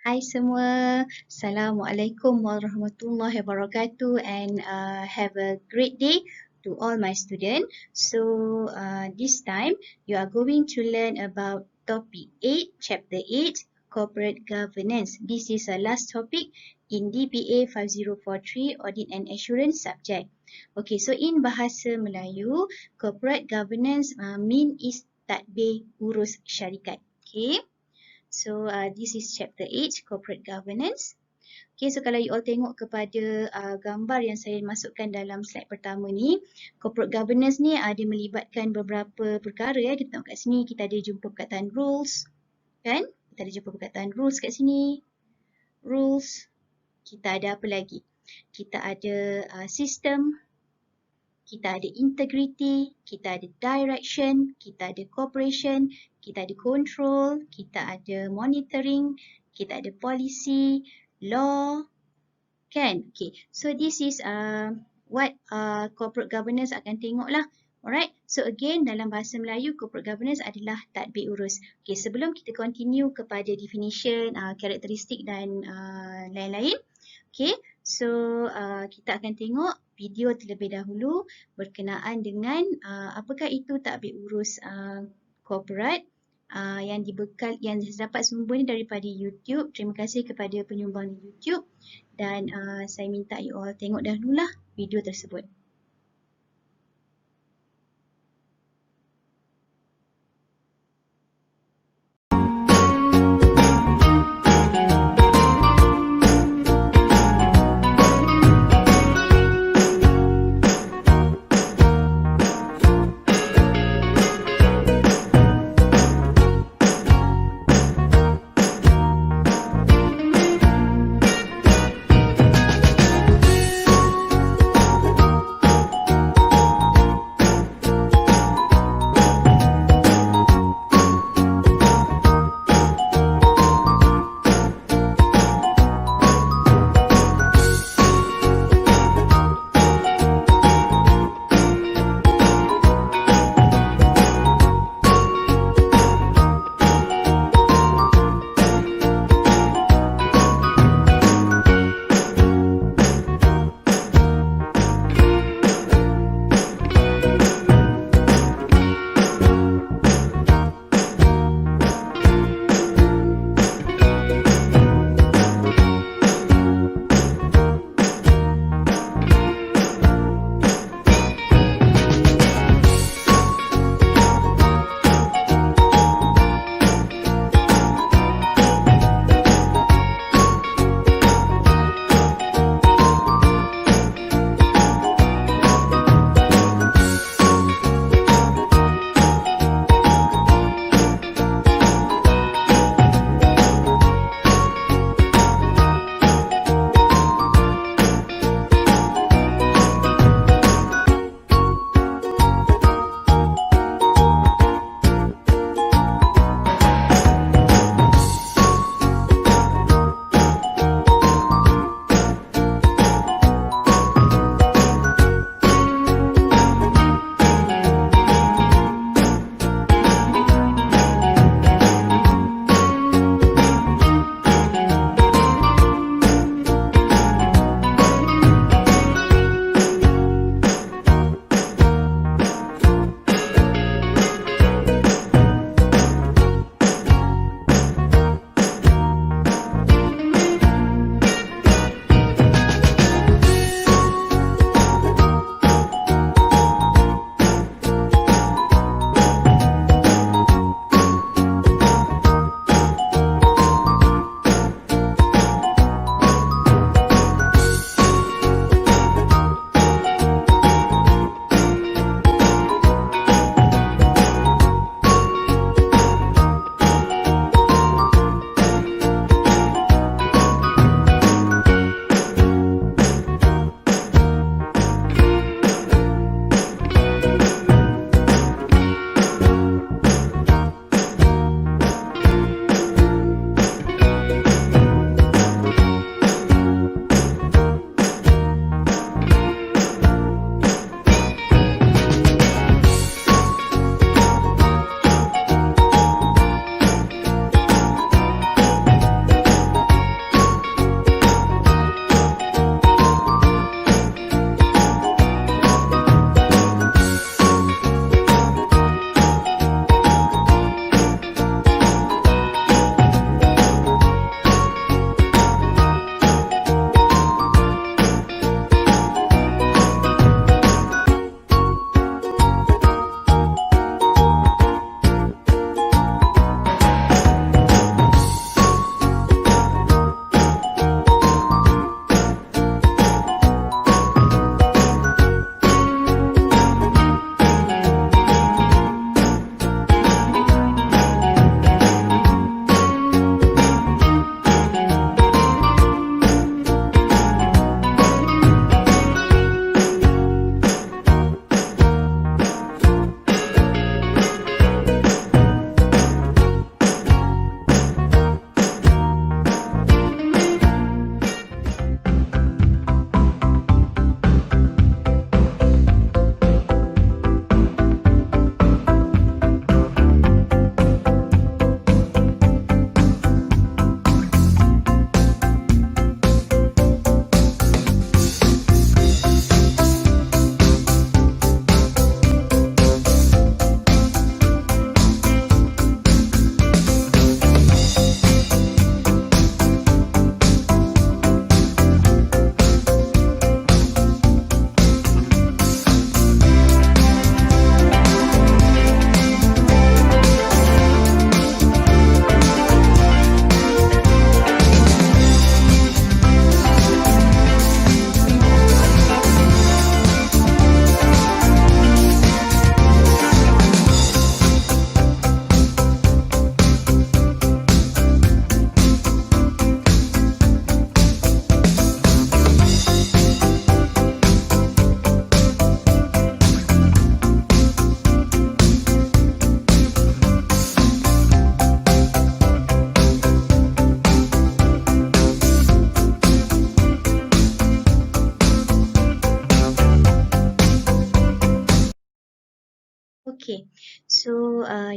Hai semua, Assalamualaikum warahmatullahi wabarakatuh and have a great day to all my students. So this time you are going to learn about topic 8, chapter 8, corporate governance. This is a last topic in DPA 5043 audit and assurance subject. Okay, so in bahasa Melayu, corporate governance mean is tadbir urus syarikat. Okay. So this is chapter 8, corporate governance. Okay, so kalau you all tengok kepada gambar yang saya masukkan dalam slide pertama ni, corporate governance ni dia melibatkan beberapa perkara ya. Kita tengok kat sini, kita ada jumpa perkataan rules, kan? Kita ada jumpa perkataan rules kat sini. Rules. Kita ada apa lagi? Kita ada system. Kita ada integrity, kita ada direction, kita ada cooperation, kita ada control, kita ada monitoring, kita ada policy, law, kan? Okay, so this is what corporate governance akan tengok lah. Alright, so again dalam bahasa Melayu, corporate governance adalah tadbir urus. Okay, sebelum kita continue kepada definition, karakteristik dan lain-lain. Okay, so kita akan tengok video terlebih dahulu berkenaan dengan apakah itu tadbir urus corporate yang dapat sumber ni daripada YouTube. Terima kasih kepada penyumbang di YouTube dan saya minta you all tengok dahululah video tersebut.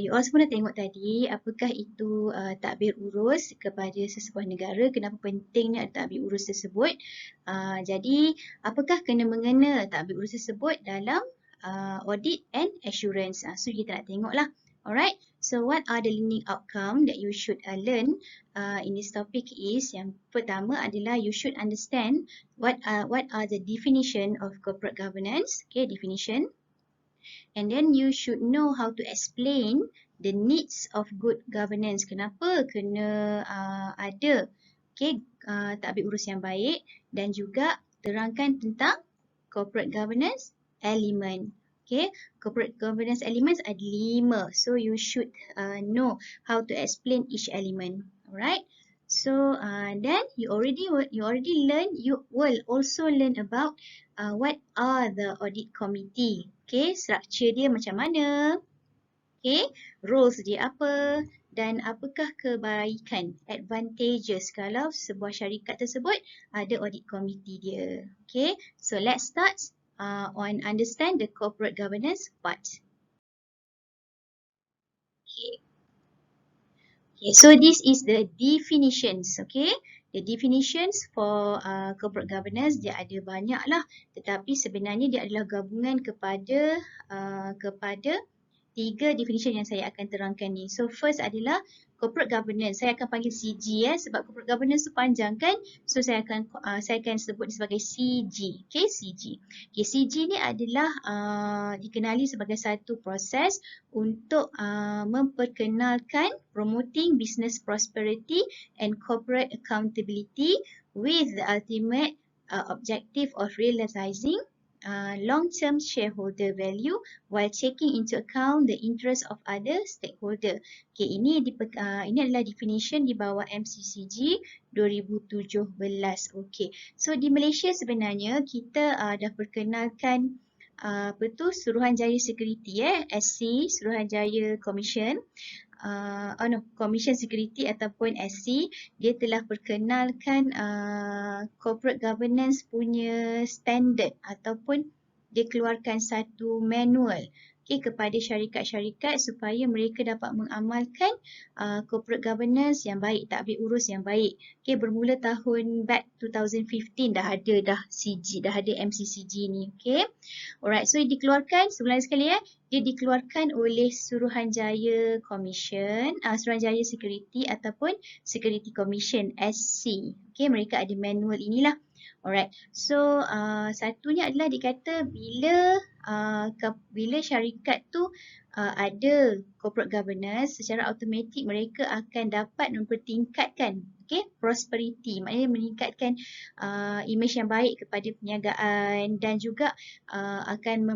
you all semua dah tengok tadi apakah itu tadbir urus kepada sesebuah negara, kenapa pentingnya tadbir urus tersebut. Jadi apakah kena-mengena tadbir urus tersebut dalam audit and assurance. So kita nak tengoklah. Alright, so what are the learning outcome that you should learn in this topic is, yang pertama adalah you should understand what are the definition of corporate governance. Okay, definition. And then you should know how to explain the needs of good governance. Kenapa kena ada tadbir urus yang baik, dan juga terangkan tentang corporate governance element. Okay, corporate governance elements ada 5. So you should know how to explain each element. Alright. So then you will also learn about what are the audit committee. Okay, structure dia macam mana? Okay, roles dia apa? Dan apakah kebaikan, advantages kalau sebuah syarikat tersebut ada audit committee dia. Okay, so let's start on understand the corporate governance part. Okay. Okay, so this is the definitions. Okay, the definitions for corporate governance dia ada banyak lah, tetapi sebenarnya dia adalah gabungan kepada 3 definition yang saya akan terangkan ni. So first adalah corporate governance. Saya akan panggil CG sebab corporate governance tu panjang kan. So saya akan sebut sebagai CG. Okay, CG. Okay, CG ni adalah dikenali sebagai satu proses untuk memperkenalkan promoting business prosperity and corporate accountability with the ultimate objective of realizing long-term shareholder value while taking into account the interest of other stakeholder. Okay, ini adalah definition di bawah MCCG 2017. Okay, so di Malaysia sebenarnya kita dah perkenalkan Suruhanjaya Security SC, Suruhanjaya Commission. Commission Security ataupun SC, dia telah perkenalkan corporate governance punya standard ataupun dia keluarkan satu manual kepada syarikat-syarikat supaya mereka dapat mengamalkan corporate governance yang baik, tadbir urus yang baik. Bermula tahun back 2015 dah ada CG, dah ada MCCG ni. Alright, so dikeluarkan sebulan sekali dia dikeluarkan oleh Suruhanjaya Commission, Suruhanjaya Security ataupun Security Commission SC. Mereka ada manual inilah. Alright, so satunya adalah dikata bila syarikat tu ada corporate governance, secara automatik mereka akan dapat mempertingkatkan prosperity, maknanya meningkatkan image yang baik kepada perniagaan, dan juga akan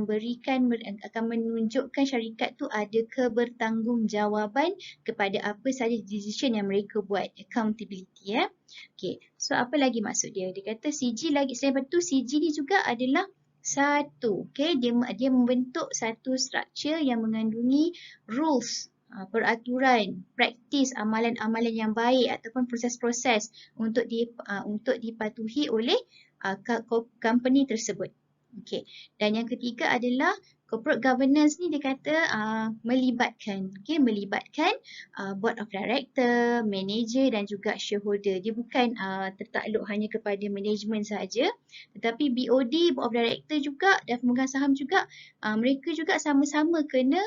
menunjukkan syarikat tu ada kebertanggungjawabban kepada apa sahaja decision yang mereka buat, accountability. Okay, so apa lagi maksud dia? Dia kata CG lagi, selain itu CG ni juga adalah satu, dia membentuk satu structure yang mengandungi rules, peraturan, praktis, amalan-amalan yang baik ataupun proses-proses untuk dipatuhi oleh company tersebut. Okay. Dan yang ketiga adalah corporate governance ni dia kata melibatkan board of director, manager dan juga shareholder. Dia bukan tertakluk hanya kepada management sahaja, tetapi BOD, board of director juga, dan pemegang saham juga, mereka juga sama-sama kena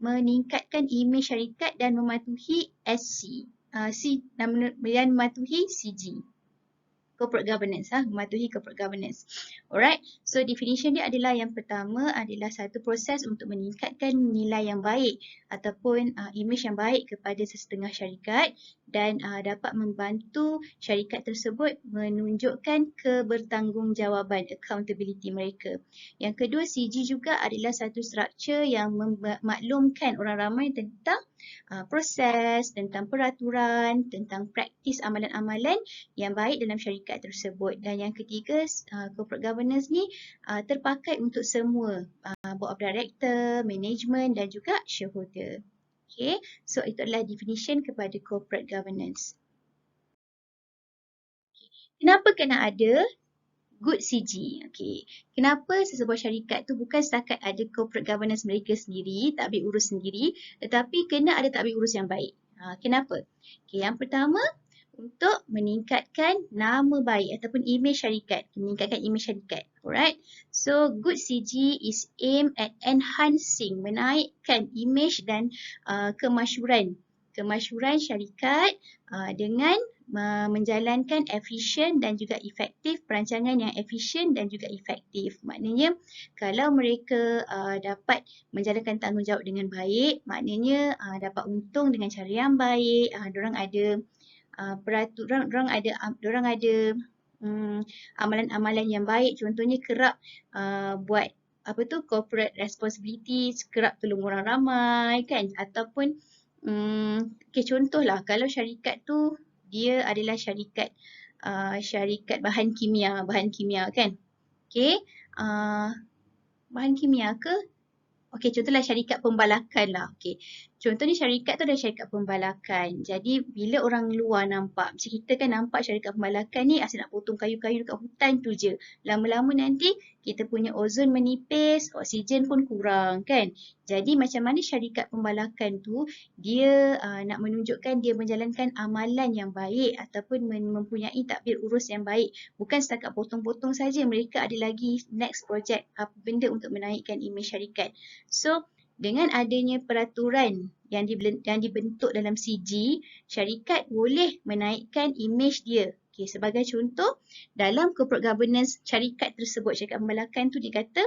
meningkatkan imej syarikat dan mematuhi SC, dan mematuhi CG. Corporate governance, mematuhi corporate governance. Alright, so definition dia adalah yang pertama adalah satu proses untuk meningkatkan nilai yang baik ataupun imej yang baik kepada sesetengah syarikat, dan dapat membantu syarikat tersebut menunjukkan kebertanggungjawabban, accountability mereka. Yang kedua, CG juga adalah satu struktur yang memaklumkan orang ramai tentang proses, tentang peraturan, tentang praktis amalan-amalan yang baik dalam syarikat tersebut. Dan yang ketiga, corporate governance ni terpakai untuk semua, board of director, management dan juga shareholder. Okay, so itu adalah definition kepada corporate governance. Kenapa kena ada good CG. Okay. Kenapa sesebuah syarikat tu bukan setakat ada corporate governance mereka sendiri, tadbir urus sendiri, tetapi kena ada tadbir urus yang baik. Kenapa? Okay, yang pertama, untuk meningkatkan nama baik ataupun imej syarikat, meningkatkan imej syarikat. Alright. So good CG is aimed at enhancing, menaikkan imej dan kemasyhuran syarikat dengan menjalankan efisien dan juga efektif, perancangan yang efisien dan juga efektif. Maknanya kalau mereka dapat menjalankan tanggungjawab dengan baik, maknanya dapat untung dengan cara yang baik, diorang ada peraturan, diorang ada amalan-amalan yang baik, contohnya kerap buat corporate responsibilities, kerap tolong orang ramai kan, ataupun contohlah kalau syarikat tu dia adalah syarikat bahan kimia kan. Okay, bahan kimia ke? Okey, contohlah syarikat pembalakan lah. Okey. Contohnya syarikat tu adalah syarikat pembalakan. Jadi bila orang luar nampak, macam kita kan nampak syarikat pembalakan ni asyik nak potong kayu-kayu dekat hutan tu je. Lama-lama nanti kita punya ozon menipis, oksigen pun kurang kan. Jadi macam mana syarikat pembalakan tu dia nak menunjukkan dia menjalankan amalan yang baik ataupun mempunyai tadbir urus yang baik. Bukan setakat potong-potong saja, mereka ada lagi next project apa benda untuk menaikkan imej syarikat. So, dengan adanya peraturan yang dibentuk dalam CG, syarikat boleh menaikkan imej dia. Okay, sebagai contoh, dalam corporate governance syarikat tersebut, syarikat pembalakan tu dikata,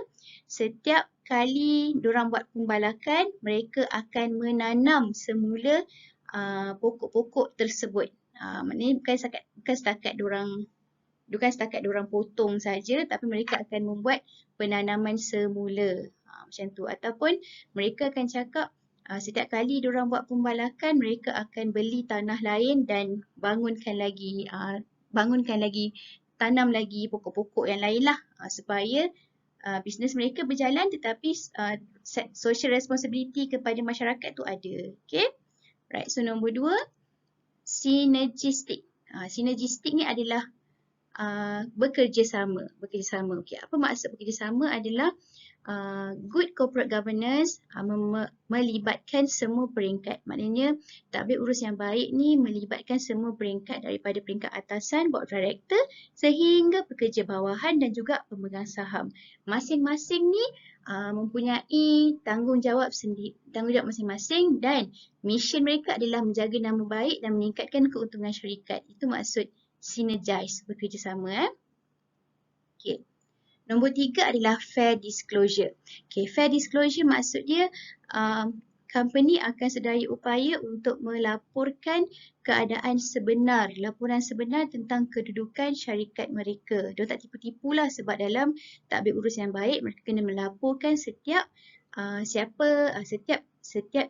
setiap kali diorang buat pembalakan, mereka akan menanam semula pokok-pokok tersebut. Maknanya bukan setakat diorang potong saja, tapi mereka akan membuat penanaman semula. Macam tu. Ataupun mereka akan cakap setiap kali diorang buat pembalakan, mereka akan beli tanah lain dan bangunkan lagi, tanam lagi pokok-pokok yang lain lah, supaya bisnes mereka berjalan tetapi social responsibility kepada masyarakat tu ada. Okay. Right. So nombor 2, synergistic. Synergistic ni adalah bekerjasama. Okay. Apa maksud bekerjasama adalah good corporate governance melibatkan semua peringkat. Maknanya tadbir urus yang baik ni melibatkan semua peringkat daripada peringkat atasan, board director sehingga pekerja bawahan dan juga pemegang saham. Masing-masing ni mempunyai tanggungjawab masing-masing dan mission mereka adalah menjaga nama baik dan meningkatkan keuntungan syarikat. Itu maksud synergize, bekerjasama. Okay. Nombor 3 adalah fair disclosure. Okay, fair disclosure maksud dia company akan sedaya upaya untuk melaporkan keadaan sebenar, laporan sebenar tentang kedudukan syarikat mereka. Dia tak tipu-tipulah sebab dalam tadbir urus yang baik mereka kena melaporkan setiap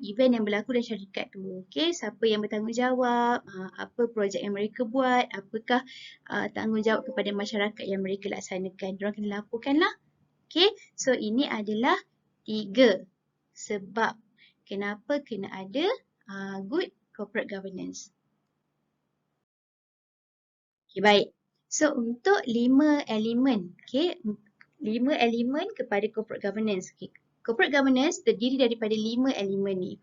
event yang berlaku dalam syarikat tu. Okay, siapa yang bertanggungjawab, apa projek yang mereka buat, apakah tanggungjawab kepada masyarakat yang mereka laksanakan. Diorang kena laporkan lah. Okay, so ini adalah 3 sebab kenapa kena ada good corporate governance. Okay, baik. So untuk 5 elemen, okay, 5 elemen kepada corporate governance. Okay. Corporate governance terdiri daripada 5 elemen ni.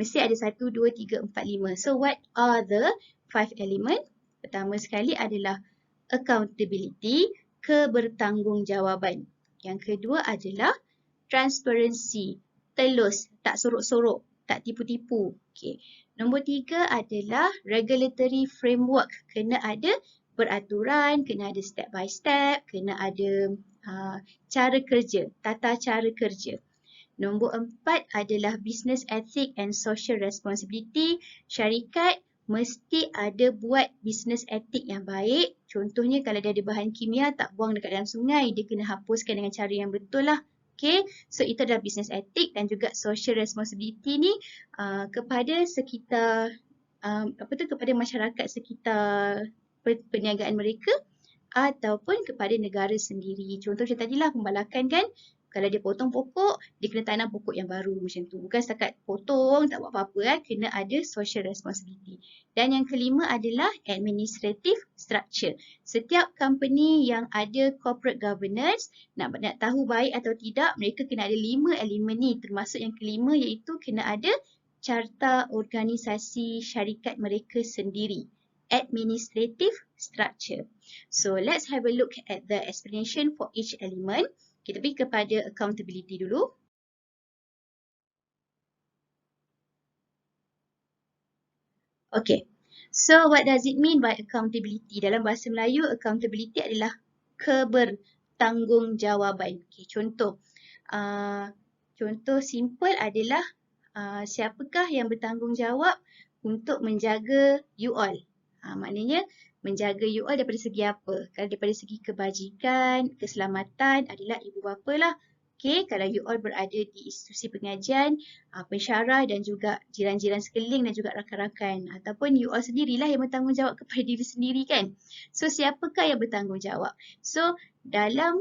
Mesti ada 1, 2, 3, 4, 5. So what are the 5 element? Pertama sekali adalah accountability, kebertanggungjawaban. Yang kedua adalah transparency, telus, tak sorok-sorok, tak tipu-tipu. Okay. Nombor 3 adalah regulatory framework. Kena ada peraturan, kena ada step by step, kena ada cara kerja, tata cara kerja. Nombor 4 adalah business ethic and social responsibility. Syarikat mesti ada buat business ethic yang baik. Contohnya kalau dia ada bahan kimia tak buang dekat dalam sungai, dia kena hapuskan dengan cara yang betul lah. Okay, so itu adalah business ethic dan juga social responsibility ni kepada sekitar kepada masyarakat sekitar perniagaan mereka ataupun kepada negara sendiri. Contoh macam tadilah pembalakan kan, Kalau dia potong pokok, dia kena tanam pokok yang baru macam tu. Bukan setakat potong, tak buat apa-apa kan. Kena ada social responsibility. Dan yang kelima adalah administrative structure. Setiap company yang ada corporate governance, nak tahu baik atau tidak, mereka kena ada 5 elemen ni. Termasuk yang kelima iaitu kena ada carta organisasi syarikat mereka sendiri. Administrative structure. So let's have a look at the explanation for each element. Kita pergi kepada accountability dulu. Okay. So what does it mean by accountability? Dalam bahasa Melayu, accountability adalah kebertanggungjawaan. Okay, contoh. Contoh simple adalah siapakah yang bertanggungjawab untuk menjaga you all? Maknanya menjaga you all daripada segi apa? Kalau daripada segi kebajikan, keselamatan adalah ibu bapa lah. Okay, kalau you all berada di institusi pengajian, pensyarah dan juga jiran-jiran sekeliling dan juga rakan-rakan. Ataupun you all sendirilah yang bertanggungjawab kepada diri sendiri kan. So, siapakah yang bertanggungjawab? So, dalam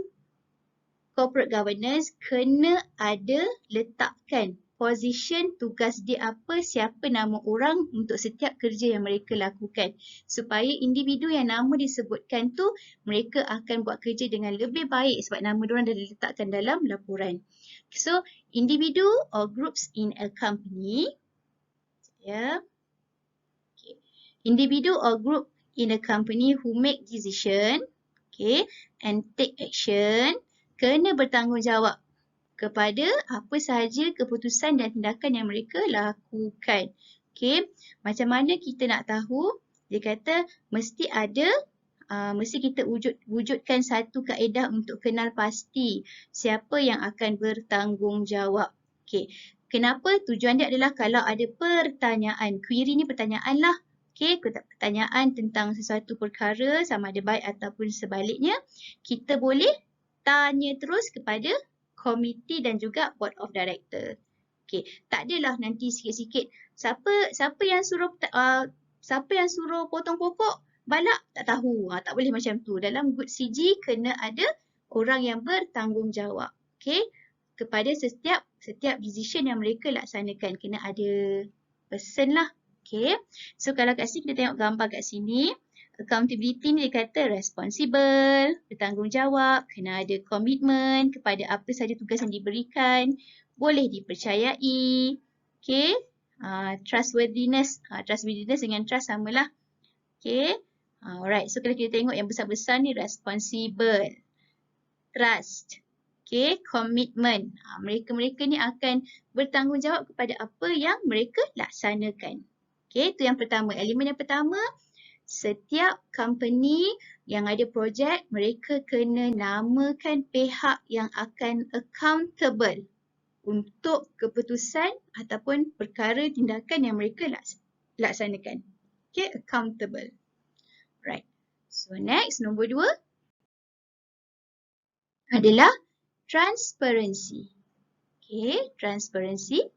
corporate governance kena ada letakkan position tugas dia apa, siapa nama orang untuk setiap kerja yang mereka lakukan. Supaya individu yang nama disebutkan tu, mereka akan buat kerja dengan lebih baik sebab nama diorang dah diletakkan dalam laporan. So, individu or groups in a company, okay. Individu or group in a company who make decision, okay, and take action, kena bertanggungjawab kepada apa sahaja keputusan dan tindakan yang mereka lakukan. Okay. Macam mana kita nak tahu? Dia kata mesti ada, mesti kita wujudkan satu kaedah untuk kenal pasti siapa yang akan bertanggungjawab. Okay. Kenapa? Tujuan dia adalah kalau ada pertanyaan, query ni pertanyaan lah. Okay, pertanyaan tentang sesuatu perkara sama ada baik ataupun sebaliknya, kita boleh tanya terus kepada komiti dan juga board of director. Okay, tak adalah nanti sikit-sikit siapa yang suruh potong pokok, balak tak tahu. Tak boleh macam tu. Dalam good CG kena ada orang yang bertanggungjawab. Okay, kepada setiap decision yang mereka laksanakan kena ada person lah. Okay, so kalau kat sini kita tengok gambar kat sini. Accountability ni dia kata responsible, bertanggungjawab, kena ada komitmen kepada apa sahaja tugas yang diberikan, boleh dipercayai, okay. Trustworthiness, trustworthiness dengan trust samalah, okay. Alright, so kalau kita tengok yang besar-besar ni responsible, trust, okay, komitmen. Mereka-mereka ni akan bertanggungjawab kepada apa yang mereka laksanakan. Okay, itu yang pertama. Elemen yang pertama, setiap company yang ada projek, mereka kena namakan pihak yang akan accountable untuk keputusan ataupun perkara tindakan yang mereka laksanakan. Okay, accountable. Right. So next, nombor 2 adalah transparency. Okay, transparency.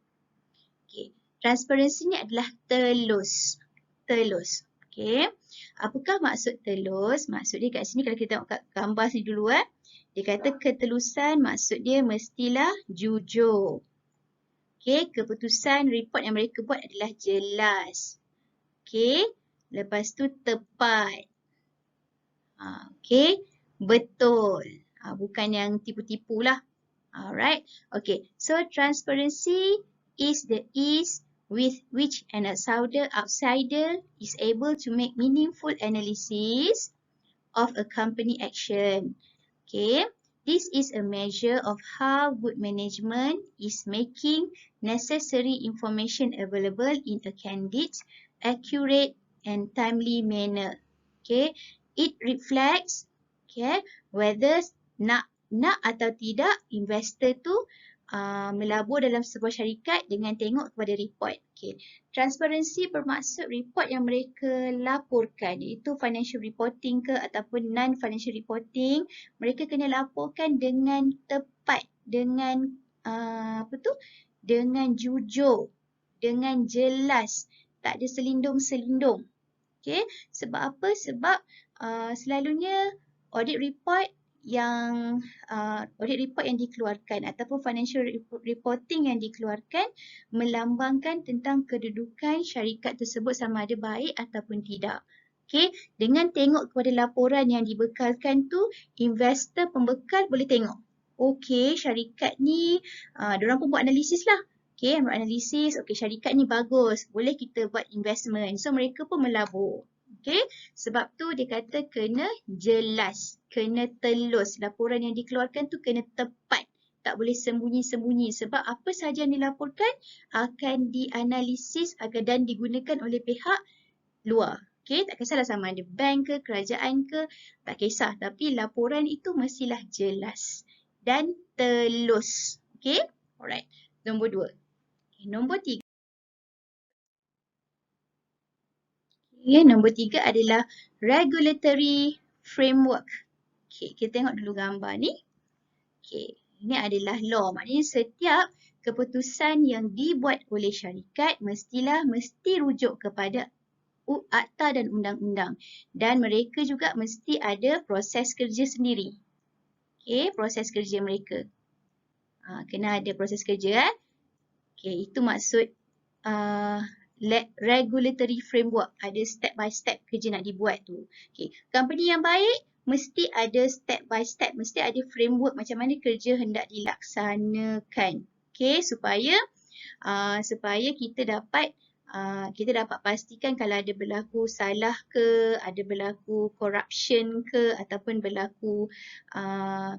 Okay, transparency ni adalah telus. Telus. Okay. Apakah maksud telus? Maksud dia kat sini kalau kita tengok kat gambar sini dulu dia kata ketelusan maksud dia mestilah jujur. Okay. Keputusan report yang mereka buat adalah jelas. Okay. Lepas tu tepat. Okay. Betul. Bukan yang tipu-tipu lah. Alright. Okay. So transparency is the ease with which an outsider is able to make meaningful analysis of a company action. Okay, this is a measure of how good management is making necessary information available in a candid, accurate and timely manner. Okay, it reflects whether nak atau tidak investor tu melabur dalam sebuah syarikat dengan tengok kepada report. Okay. Transparency bermaksud report yang mereka laporkan, iaitu financial reporting ke ataupun non-financial reporting, mereka kena laporkan dengan tepat, dengan dengan jujur, dengan jelas, tak ada selindung-selindung. Okay. Sebab apa? Sebab selalunya audit report yang audit report yang dikeluarkan ataupun financial reporting yang dikeluarkan melambangkan tentang kedudukan syarikat tersebut sama ada baik ataupun tidak. Okey, dengan tengok kepada laporan yang dibekalkan tu, investor pembekal boleh tengok. Okey, syarikat ni diorang pun buat analisis lah. Okey, buat analisis, okey syarikat ni bagus, boleh kita buat investment. So mereka pun melabur. Okey, sebab tu dia kata kena jelas, kena telus. Laporan yang dikeluarkan tu kena tepat. Tak boleh sembunyi-sembunyi sebab apa sahaja yang dilaporkan akan dianalisis dan digunakan oleh pihak luar. Okey, tak kisahlah sama ada bank ke, kerajaan ke, tak kisah. Tapi laporan itu mestilah jelas dan telus. Okey, alright. Nombor 2. Okay, nombor 3. Okay, nombor 3 adalah regulatory framework. Okay, kita tengok dulu gambar ni. Okay, ini adalah law. Maknanya setiap keputusan yang dibuat oleh syarikat mesti rujuk kepada akta dan undang-undang. Dan mereka juga mesti ada proses kerja sendiri. Okay, proses kerja mereka. Kena ada proses kerja. Okay, itu maksud regulatory framework. Ada step by step kerja nak dibuat tu. Okay, company yang baik mesti ada step by step, mesti ada framework macam mana kerja hendak dilaksanakan. Okay, supaya kita dapat pastikan kalau ada berlaku salah ke, ada berlaku corruption ke, ataupun berlaku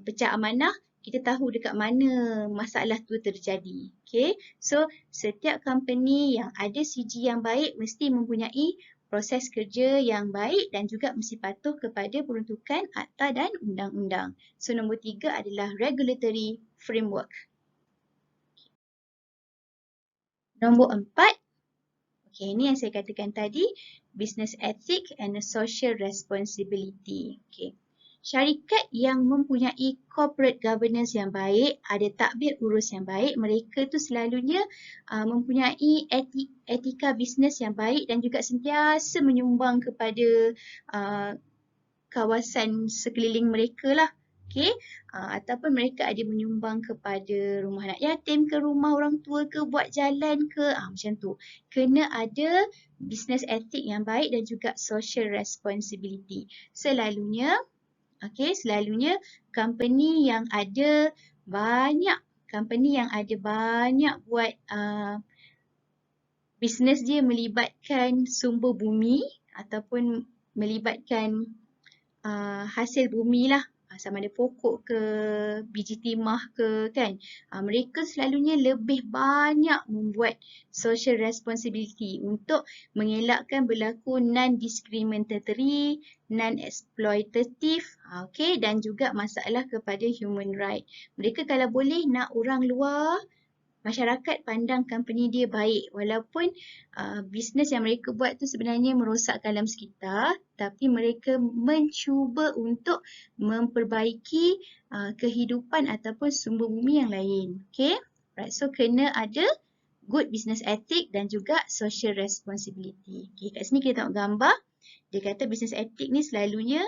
pecah amanah, kita tahu dekat mana masalah tu terjadi. Okay, so setiap company yang ada CG yang baik mesti mempunyai proses kerja yang baik dan juga mesti patuh kepada peruntukan akta dan undang-undang. So nombor 3 adalah regulatory framework. Nombor 4, okay, ini yang saya katakan tadi, business ethic and social responsibility. Okay. Syarikat yang mempunyai corporate governance yang baik, ada tadbir urus yang baik, mereka tu selalunya mempunyai etika bisnes yang baik dan juga sentiasa menyumbang kepada kawasan sekeliling mereka lah. Okay. Ataupun mereka ada menyumbang kepada rumah anak yatim ke, rumah orang tua ke, buat jalan ke, macam tu. Kena ada business ethic yang baik dan juga social responsibility. Selalunya company yang ada banyak buat bisnes dia melibatkan sumber bumi ataupun melibatkan hasil bumi lah, sama ada pokok ke, biji timah ke, kan. Mereka selalunya lebih banyak membuat social responsibility untuk mengelakkan berlaku non-discriminatory, non-exploitative, okay, dan juga masalah kepada human right. Mereka kalau boleh nak orang luar, masyarakat pandang company dia baik walaupun bisnes yang mereka buat tu sebenarnya merosakkan alam sekitar, tapi mereka mencuba untuk memperbaiki kehidupan ataupun sumber bumi yang lain. Okay? Right. So kena ada good business ethic dan juga social responsibility. Okay, kat sini kita tengok gambar. Dia kata business ethic ni selalunya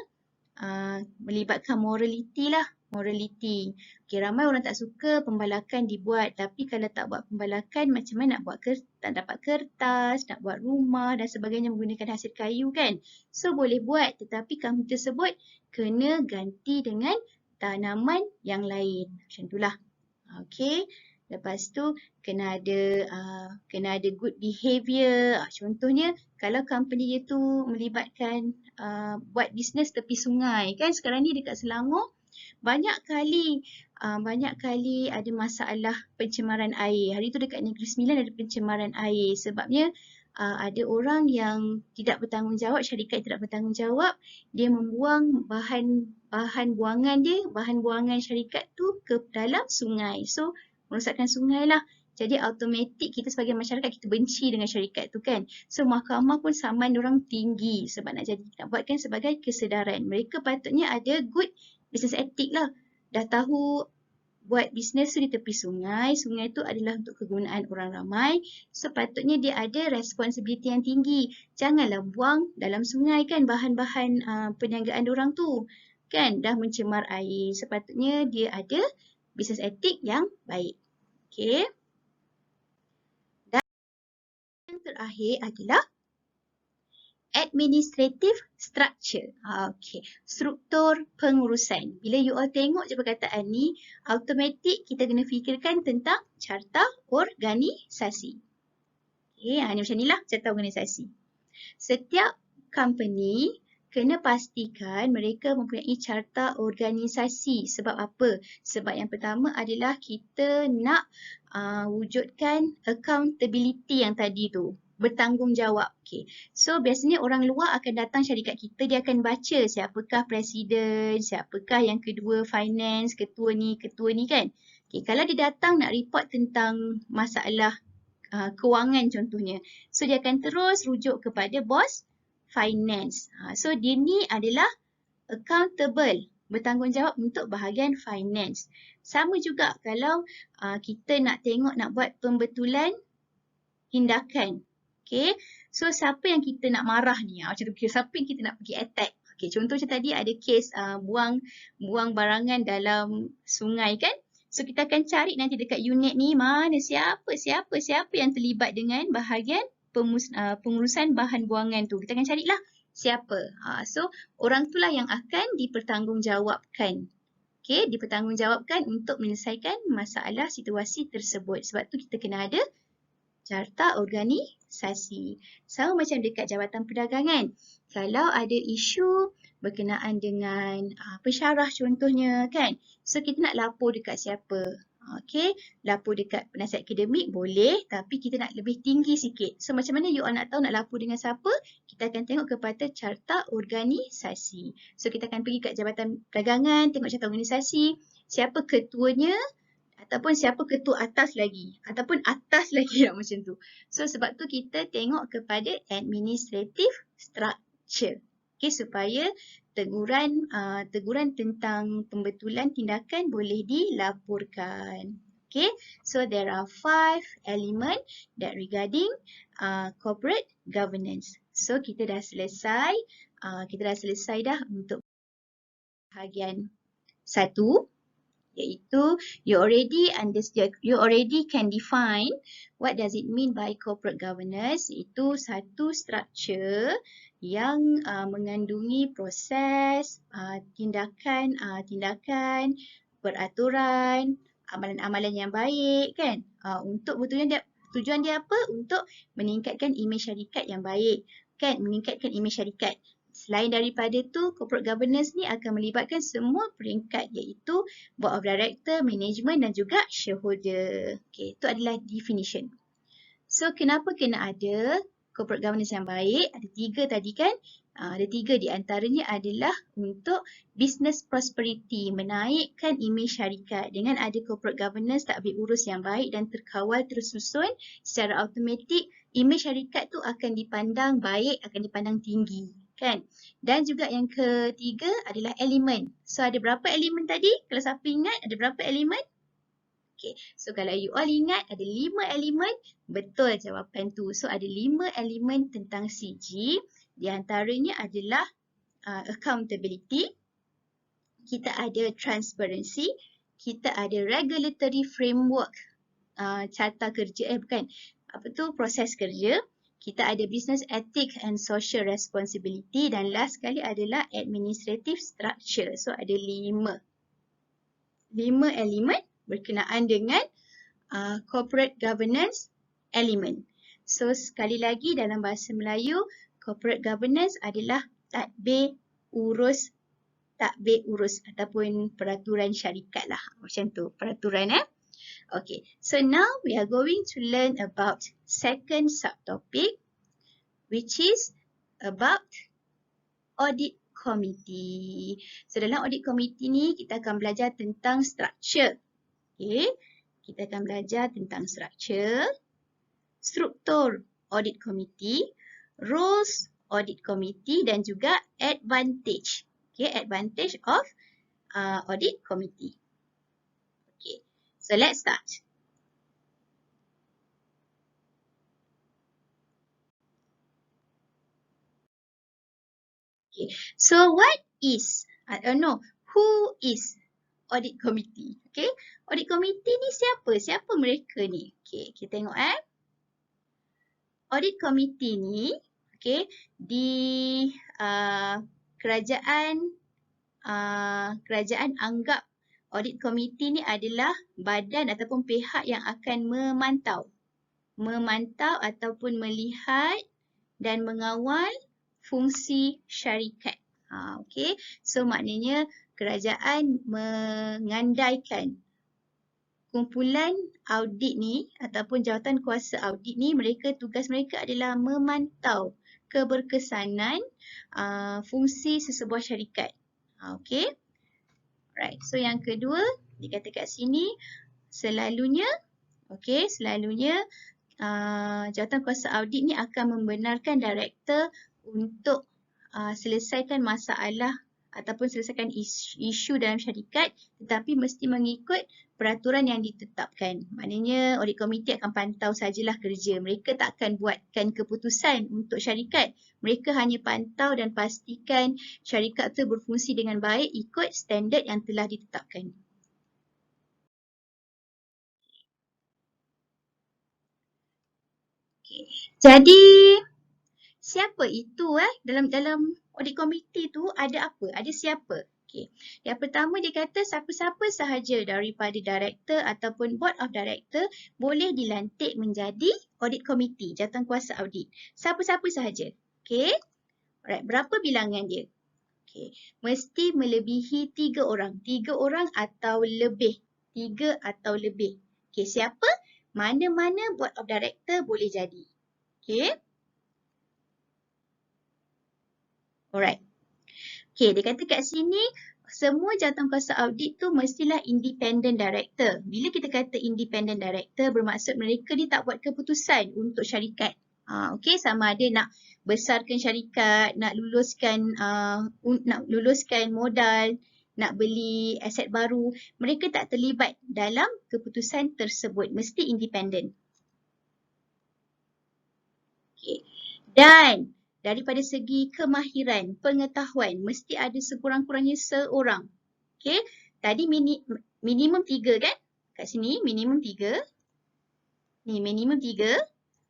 melibatkan morality lah. Morality. Okay, ramai orang tak suka pembalakan dibuat. Tapi kalau tak buat pembalakan, macam mana nak buat tak dapat kertas, nak buat rumah dan sebagainya menggunakan hasil kayu kan. So boleh buat, tetapi company tersebut kena ganti dengan tanaman yang lain. Macam itulah. Okay. Lepas tu kena ada good behaviour. Contohnya kalau company dia tu melibatkan buat bisnes tepi sungai kan, sekarang ni dekat Selangor banyak kali ada masalah pencemaran air. Hari tu dekat Negeri Sembilan ada pencemaran air sebabnya ada orang yang tidak bertanggungjawab, syarikat tidak bertanggungjawab, dia membuang bahan buangan syarikat tu ke dalam sungai. So merosakkan sungai lah. Jadi automatik kita sebagai masyarakat kita benci dengan syarikat tu kan. So mahkamah pun saman diorang tinggi sebab nak buatkan sebagai kesedaran. Mereka patutnya ada good business ethic lah. Dah tahu buat bisnes tu di tepi sungai. Sungai tu adalah untuk kegunaan orang ramai. Sepatutnya dia ada responsibility yang tinggi. Janganlah buang dalam sungai kan bahan-bahan perniagaan diorang tu. Kan, dah mencemar air. Sepatutnya dia ada business etik yang baik. Okay. Dan yang terakhir adalah administrative structure. Okay. Struktur pengurusan. Bila you all tengok je perkataan ni, automatik kita kena fikirkan tentang carta organisasi. Okay, ni macam ni lah carta organisasi. Setiap company kena pastikan mereka mempunyai carta organisasi. Sebab apa? Sebab yang pertama adalah kita nak wujudkan accountability yang tadi tu. Bertanggungjawab. Okay. So biasanya orang luar akan datang syarikat kita, dia akan baca siapakah presiden, siapakah yang kedua finance, ketua ni kan. Okay. Kalau dia datang nak report tentang masalah kewangan contohnya. So dia akan terus rujuk kepada bos finance. So dia ni adalah accountable, bertanggungjawab untuk bahagian finance. Sama juga kalau kita nak tengok nak buat pembetulan tindakan. Okay. So siapa yang kita nak marah ni? Macam tu, siapa yang kita nak pergi attack? Okay, contoh macam tadi ada kes buang barangan dalam sungai kan? So kita akan cari nanti dekat unit ni mana siapa yang terlibat dengan bahagian pengurusan bahan buangan tu. Kita akan carilah siapa. So orang itulah yang akan dipertanggungjawabkan. Okay, dipertanggungjawabkan untuk menyelesaikan masalah situasi tersebut. Sebab tu kita kena ada carta organisasi. Sama macam dekat Jabatan Perdagangan. Kalau ada isu berkenaan dengan pensyarah contohnya kan. So kita nak lapor dekat siapa? Okay, lapor dekat penasihat akademik boleh, tapi kita nak lebih tinggi sikit. So macam mana you all nak tahu nak lapor dengan siapa? Kita akan tengok kepada carta organisasi. So kita akan pergi kat Jabatan Perdagangan, tengok carta organisasi, siapa ketuanya, ataupun siapa ketua atas lagi. Ataupun atas lagi lah macam tu. So sebab tu kita tengok kepada administrative structure. Okay, supaya teguran tentang pembetulan tindakan boleh dilaporkan. Okay, so there are 5 elements that regarding corporate governance. So kita dah selesai. Dah untuk bahagian 1. Iaitu you already can define what does it mean by corporate governance. Itu satu structure yang mengandungi proses, tindakan, peraturan, amalan-amalan yang baik kan. Untuk tujuan dia apa? Untuk meningkatkan imej syarikat yang baik kan, meningkatkan imej syarikat. Selain daripada tu, corporate governance ni akan melibatkan semua peringkat iaitu board of director, management dan juga shareholder. Okay, itu adalah definition. So, kenapa kena ada corporate governance yang baik? Ada 3 tadi kan? Ada 3 di antaranya adalah untuk business prosperity, menaikkan imej syarikat. Dengan ada corporate governance, tadbir urus yang baik dan terkawal tersusun, secara automatik imej syarikat tu akan dipandang baik, akan dipandang tinggi. Kan? Dan juga yang ketiga adalah elemen. So ada berapa elemen tadi? Kalau siapa ingat ada berapa elemen? Okay. So kalau you all ingat ada 5 elemen, betul jawapan tu. So ada 5 elemen tentang CG. Di antaranya adalah accountability. Kita ada transparency. Kita ada regulatory framework. Carta kerja, proses kerja. Kita ada business ethics and social responsibility dan last sekali adalah administrative structure. So ada 5 elemen berkenaan dengan corporate governance element. So sekali lagi dalam bahasa Melayu, corporate governance adalah tadbir urus ataupun peraturan syarikat lah. Macam tu, peraturan Okay, so now we are going to learn about second subtopic, which is about audit committee. So dalam audit committee ni kita akan belajar tentang structure. Okay, kita akan belajar tentang structure, struktur audit committee, rules audit committee dan juga advantage. Okay, advantage of audit committee. Okay. So let's start. Okay. So what is No, who is audit committee? Okay, audit committee ni siapa? Siapa mereka ni? Okay, kita tengok audit committee ni, okay, di kerajaan anggap audit committee ni adalah badan ataupun pihak yang akan memantau ataupun melihat dan mengawal fungsi syarikat. Okay, so maknanya kerajaan mengandaikan kumpulan audit ni ataupun jawatan kuasa audit ni, tugas mereka adalah memantau keberkesanan fungsi sesebuah syarikat. Okay. Right. So yang kedua, dikata kat sini selalunya jawatan kuasa audit ni akan membenarkan director untuk selesaikan masalah ataupun selesaikan isu dalam syarikat, tetapi mesti mengikut peraturan yang ditetapkan. Maknanya audit komiti akan pantau sajalah kerja. Mereka tak akan buatkan keputusan untuk syarikat. Mereka hanya pantau dan pastikan syarikat itu berfungsi dengan baik ikut standard yang telah ditetapkan. Okay. Jadi siapa itu dalam audit komiti tu ada apa? Ada siapa? Okay. Yang pertama dia kata siapa-siapa sahaja daripada director ataupun board of director boleh dilantik menjadi audit komiti, jawatankuasa audit. Siapa-siapa sahaja. Okay. Alright, berapa bilangan dia? Okay. Mesti melebihi 3 orang. 3 orang atau lebih. 3 atau lebih. Okay, siapa? Mana-mana board of director boleh jadi. Okay. Alright. Okay, dia kata kat sini, semua jawatankuasa audit tu mestilah independent director. Bila kita kata independent director, bermaksud mereka ni tak buat keputusan untuk syarikat. Okay, sama ada nak besarkan syarikat, nak luluskan modal, nak beli aset baru. Mereka tak terlibat dalam keputusan tersebut. Mesti independent. Okay. Dan daripada segi kemahiran, pengetahuan, mesti ada sekurang-kurangnya seorang. Okay. Tadi minimum 3 kan? Kat sini minimum 3. Ni minimum 3.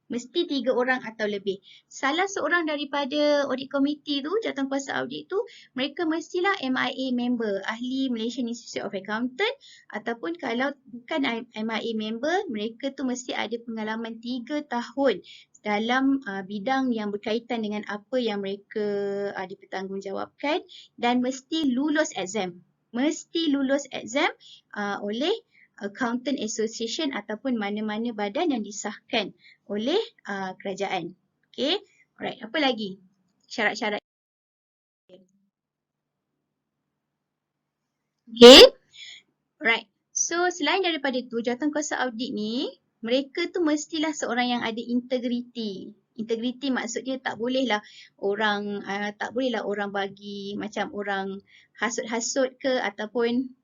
Mesti 3 orang atau lebih. Salah seorang daripada audit komiti tu, jawatankuasa audit tu, mereka mestilah MIA member, ahli Malaysian Institute of Accountant, ataupun kalau bukan MIA member, mereka tu mesti ada pengalaman 3 tahun dalam bidang yang berkaitan dengan apa yang mereka dipertanggungjawabkan, dan mesti lulus exam. Mesti lulus exam oleh Accountant Association ataupun mana-mana badan yang disahkan oleh kerajaan. Okay. Alright, apa lagi? Syarat-syarat. Okay. Alright. So, selain daripada itu, jawatankuasa audit ni, mereka tu mestilah seorang yang ada integriti. Integriti maksudnya tak bolehlah orang bagi macam orang hasut-hasut ke ataupun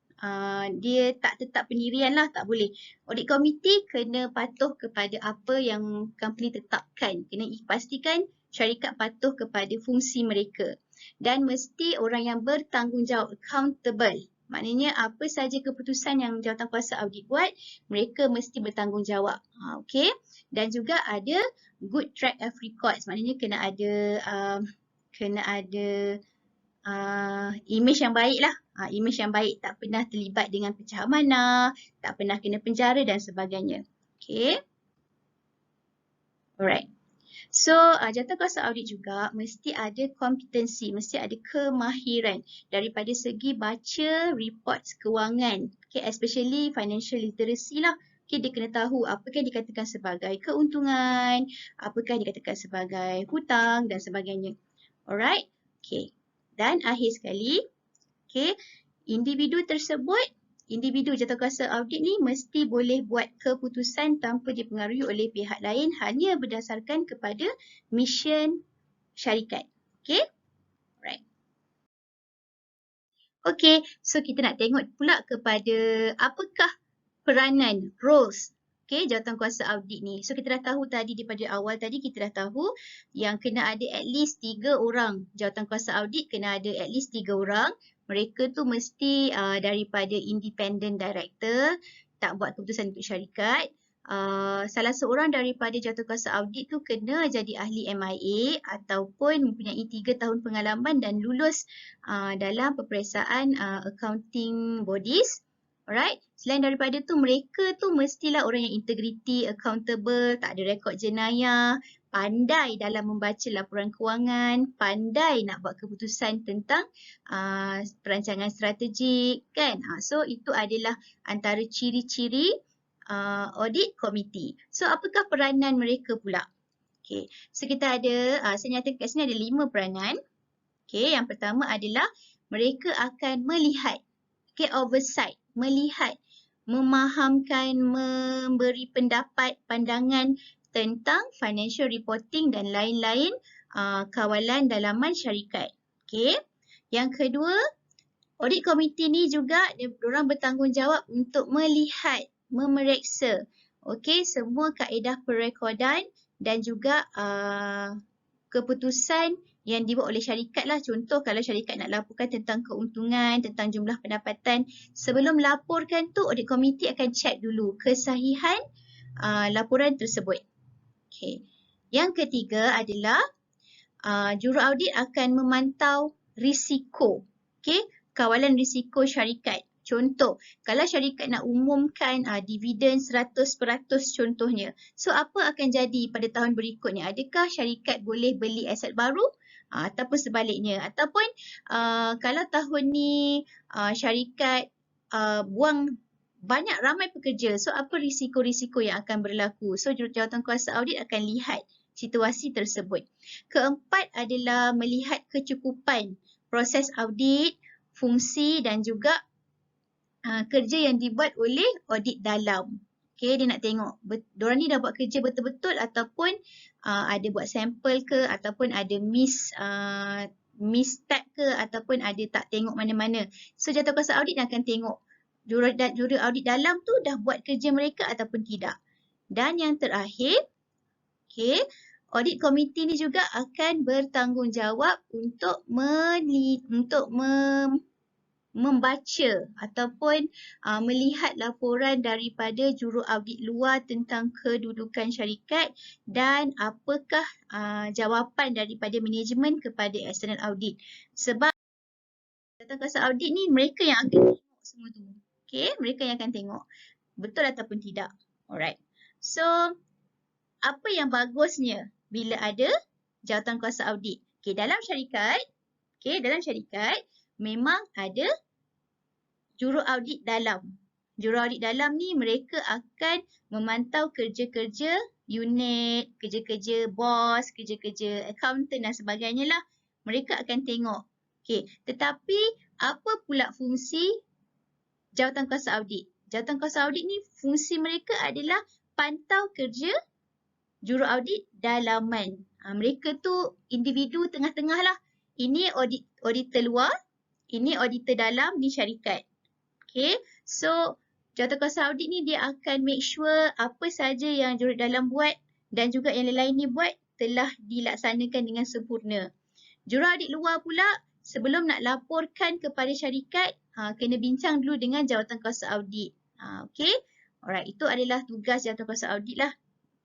dia tak tetap pendirian lah, tak boleh. Audit komiti kena patuh kepada apa yang company tetapkan. Kena pastikan syarikat patuh kepada fungsi mereka. Dan mesti orang yang bertanggungjawab, accountable. Maknanya apa saja keputusan yang jawatankuasa audit buat, mereka mesti bertanggungjawab. Okay. Dan juga ada good track of records. Maknanya kena ada image yang baik lah. Image yang baik, tak pernah terlibat dengan pecah amanah, tak pernah kena penjara dan sebagainya. Okay. Alright. So, jawatankuasa audit juga mesti ada kompetensi, mesti ada kemahiran daripada segi baca report kewangan. Okay, especially financial literacy lah. Okay, dia kena tahu apakah dikatakan sebagai keuntungan, apakah dikatakan sebagai hutang dan sebagainya. Alright. Okay. Dan akhir sekali, okay, individu jawatankuasa audit ni mesti boleh buat keputusan tanpa dipengaruhi oleh pihak lain, hanya berdasarkan kepada mission syarikat. Okay? Alright. Okay, so kita nak tengok pula kepada apakah peranan, roles Okay, jawatankuasa audit ni. So, kita dah tahu tadi daripada awal tadi, kita dah tahu yang kena ada at least 3 orang. Jawatankuasa audit kena ada at least 3 orang. Mereka tu mesti daripada independent director, tak buat keputusan untuk syarikat. Salah seorang daripada jawatankuasa audit tu kena jadi ahli MIA ataupun mempunyai 3 tahun pengalaman dan lulus dalam peperiksaan accounting bodies. Alright, selain daripada tu mereka tu mestilah orang yang integriti, accountable, tak ada rekod jenayah, pandai dalam membaca laporan kewangan, pandai nak buat keputusan tentang perancangan strategik kan. So itu adalah antara ciri-ciri audit committee. So apakah peranan mereka pula? Okay, so kita ada, saya nyatakan kat sini ada 5 peranan. Okay, yang pertama adalah mereka akan melihat, okay, oversight, melihat, memahamkan, memberi pendapat, pandangan tentang financial reporting dan lain-lain kawalan dalaman syarikat. Okay. Yang kedua, audit committee ni juga diorang bertanggungjawab untuk melihat, memeriksa, okay, semua kaedah perekodan dan juga keputusan yang dibuat oleh syarikat lah. Contoh kalau syarikat nak laporkan tentang keuntungan, tentang jumlah pendapatan, sebelum laporkan tu audit committee akan check dulu kesahihan laporan tersebut. Okay. Yang ketiga adalah juru-audit akan memantau risiko. Okay. Kawalan risiko syarikat. Contoh, kalau syarikat nak umumkan dividen 100% contohnya. So, apa akan jadi pada tahun berikutnya? Adakah syarikat boleh beli aset baru? Ataupun sebaliknya. Ataupun kalau tahun ni syarikat buang banyak ramai pekerja. So, apa risiko-risiko yang akan berlaku? So, jawatankuasa audit akan lihat situasi tersebut. Keempat adalah melihat kecukupan proses audit, fungsi dan juga kerja yang dibuat oleh audit dalam. Okay, dia nak tengok diorang ni dah buat kerja betul-betul ataupun ada buat sampel ke ataupun ada miss step ke ataupun ada tak tengok mana-mana. So, jawatankuasa audit akan tengok juru audit dalam tu dah buat kerja mereka ataupun tidak. Dan yang terakhir, okay, audit committee ni juga akan bertanggungjawab untuk membaca ataupun melihat laporan daripada juru audit luar tentang kedudukan syarikat dan apakah jawapan daripada manajemen kepada external audit. Sebab jawatankuasa audit ni mereka yang akan tengok semua tu. Okay, mereka yang akan tengok betul ataupun tidak. Alright. So, apa yang bagusnya bila ada jawatankuasa audit? Okay, dalam syarikat, memang ada juru audit dalam. Juru audit dalam ni mereka akan memantau kerja-kerja unit, kerja-kerja bos, kerja-kerja accountant dan sebagainya lah. Mereka akan tengok. Okay. Tetapi apa pula fungsi jawatankuasa audit? Jawatankuasa audit ni fungsi mereka adalah pantau kerja juru audit dalaman. Mereka tu individu tengah-tengah lah. Ini auditor luar, ini auditor dalam di syarikat. Okay, so jawatankuasa audit ni dia akan make sure apa saja yang juru dalam buat dan juga yang lain-lain ni buat telah dilaksanakan dengan sempurna. Juru audit luar pula sebelum nak laporkan kepada syarikat, kena bincang dulu dengan jawatankuasa audit. Okay, alright, itu adalah tugas jawatankuasa audit lah.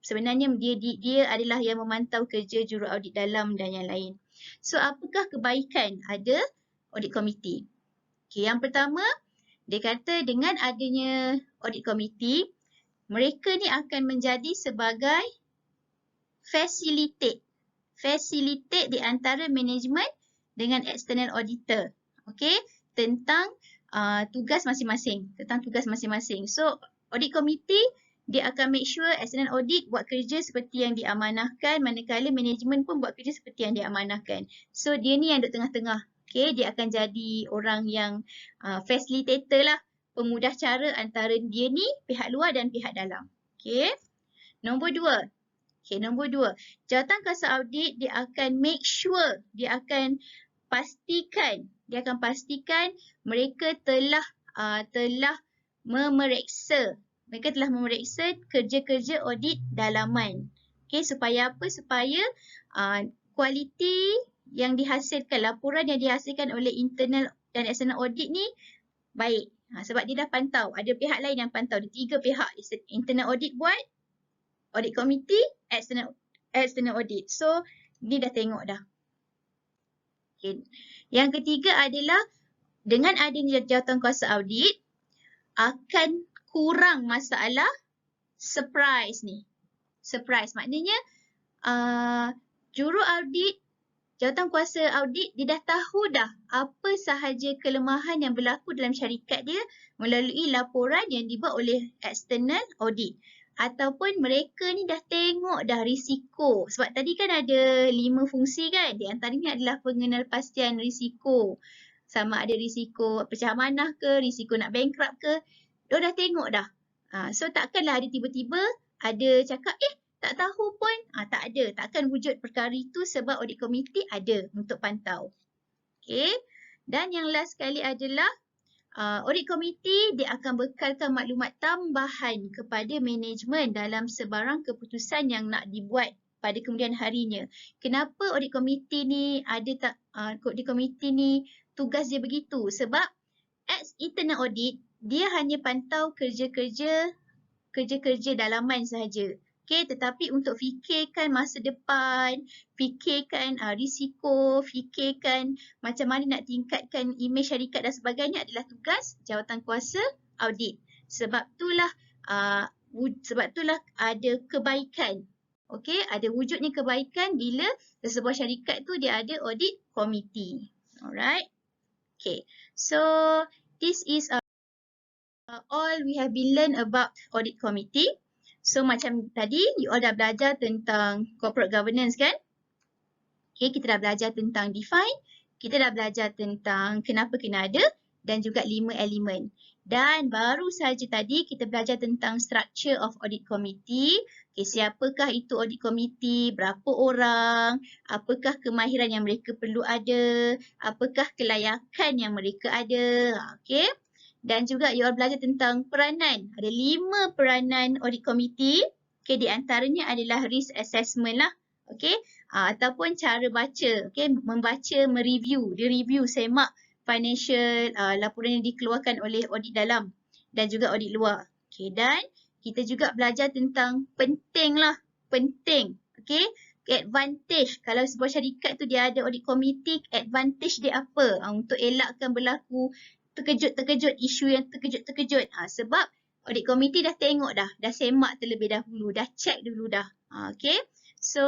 Sebenarnya dia adalah yang memantau kerja juru audit dalam dan yang lain. So, apakah kebaikan ada audit committee? Okay, yang pertama, dia kata dengan adanya audit committee, mereka ni akan menjadi sebagai facilitate di antara management dengan external auditor. Okay, tentang tugas masing-masing. So, audit committee dia akan make sure external audit buat kerja seperti yang diamanahkan, manakala manajemen pun buat kerja seperti yang diamanahkan. So, dia ni yang duduk tengah-tengah. Okay, dia akan jadi orang yang facilitator lah, pemudah cara antara dia ni, pihak luar dan pihak dalam. Okay, nombor dua. Jawatankuasa audit dia akan make sure, dia akan pastikan mereka telah memeriksa mereka telah memeriksa kerja-kerja audit dalaman. Okay, supaya apa? Supaya kualiti yang dihasilkan, laporan yang dihasilkan oleh internal dan external audit ni baik. Sebab dia dah pantau. Ada pihak lain yang pantau. Ada 3 pihak. Internal audit buat, audit committee, external audit. So, ni dah tengok dah. Okay. Yang ketiga adalah dengan adanya jawatankuasa audit, akan kurang masalah surprise ni. Surprise maknanya juru audit, jawatankuasa audit, dia dah tahu dah apa sahaja kelemahan yang berlaku dalam syarikat dia melalui laporan yang dibuat oleh external audit. Ataupun mereka ni dah tengok dah risiko. Sebab tadi kan ada 5 fungsi kan. Di antaranya adalah pengenalpastian risiko. Sama ada risiko pecah amanah ke, risiko nak bankrupt ke. Dia dah tengok dah. So takkanlah ada tiba-tiba ada cakap tak tahu pun. Tak ada. Takkan wujud perkara itu sebab audit komiti ada untuk pantau. Okay. Dan yang last sekali adalah audit komiti dia akan bekalkan maklumat tambahan kepada manajemen dalam sebarang keputusan yang nak dibuat pada kemudian harinya. Kenapa audit komiti ni audit komiti ni tugas dia begitu? Sebab as internal audit, dia hanya pantau kerja-kerja dalaman sahaja. Okay, tetapi untuk fikirkan masa depan, fikirkan risiko, fikirkan macam mana nak tingkatkan imej syarikat dan sebagainya adalah tugas jawatankuasa audit. Sebab itulah ada kebaikan. Okay, ada wujudnya kebaikan bila sebuah syarikat tu dia ada audit komiti. Alright. Okay, so this is all we have been learned about audit committee. So macam tadi, you all dah belajar tentang corporate governance kan? Okay, kita dah belajar tentang define, kita dah belajar tentang kenapa kena ada dan juga 5 elemen. Dan baru saja tadi kita belajar tentang structure of audit committee. Okay, siapakah itu audit committee, berapa orang, apakah kemahiran yang mereka perlu ada, apakah kelayakan yang mereka ada. Okay. Dan juga you all belajar tentang peranan. Ada 5 peranan audit committee. Okay, di antaranya adalah risk assessment lah. Okay, ataupun cara baca. Okay, membaca, mereview. Dia review, semak financial laporan yang dikeluarkan oleh audit dalam dan juga audit luar. Okay, dan kita juga belajar tentang penting lah. Penting. Okay, advantage. Kalau sebuah syarikat tu dia ada audit committee, advantage dia apa? Untuk elakkan berlaku terkejut-terkejut, isu yang terkejut-terkejut. Sebab audit komiti dah tengok dah semak terlebih dahulu, dah check dulu dah. Okay. So,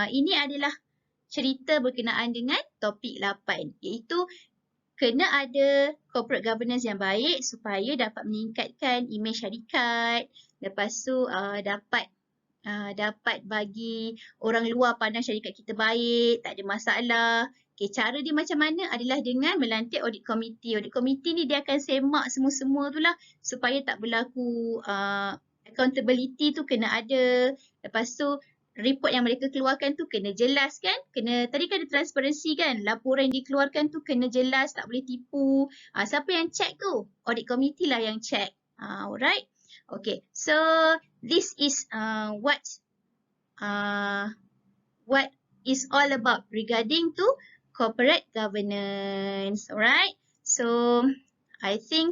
ini adalah cerita berkenaan dengan topik 8, iaitu kena ada corporate governance yang baik supaya dapat meningkatkan imej syarikat. Lepas tu dapat bagi orang luar pandang syarikat kita baik, tak ada masalah. Okay, cara dia macam mana adalah dengan melantik audit committee. Audit committee ni dia akan semak semua-semua tu lah supaya tak berlaku accountability tu kena ada. Lepas tu report yang mereka keluarkan tu kena jelas kan? Tadi kan ada transparansi kan? Laporan yang dikeluarkan tu kena jelas, tak boleh tipu. Siapa yang check tu? Audit committee lah yang check. Alright. Okay, so this is what is all about regarding to corporate governance. Alright, so I think